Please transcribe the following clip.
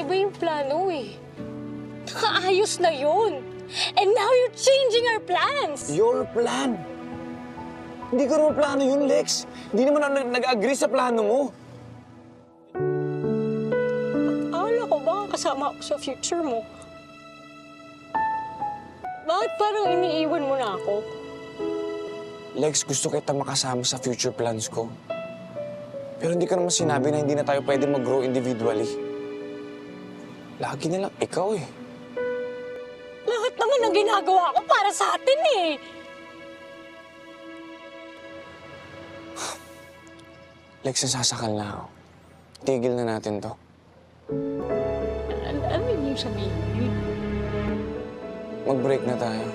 Iba yung plano eh. Nakaayos na yun. And now you're changing our plans. Your plan? Hindi ko naman plano yun, Lex. Hindi naman ako nag-agree sa plano mo. Akala ko ba kasama ako sa future mo? Bakit parang iniiwan mo na ako? Lex, gusto kita makasama sa future plans ko. Pero hindi ko naman sinabi na hindi na tayo pwede mag-grow individually. Lagi na lang ikaw eh. Lahat naman ang ginagawa ko para sa atin eh. Lex, nasasakal na ako. Tigil na natin to. Ano yung sabihin? Mag-break na tayo.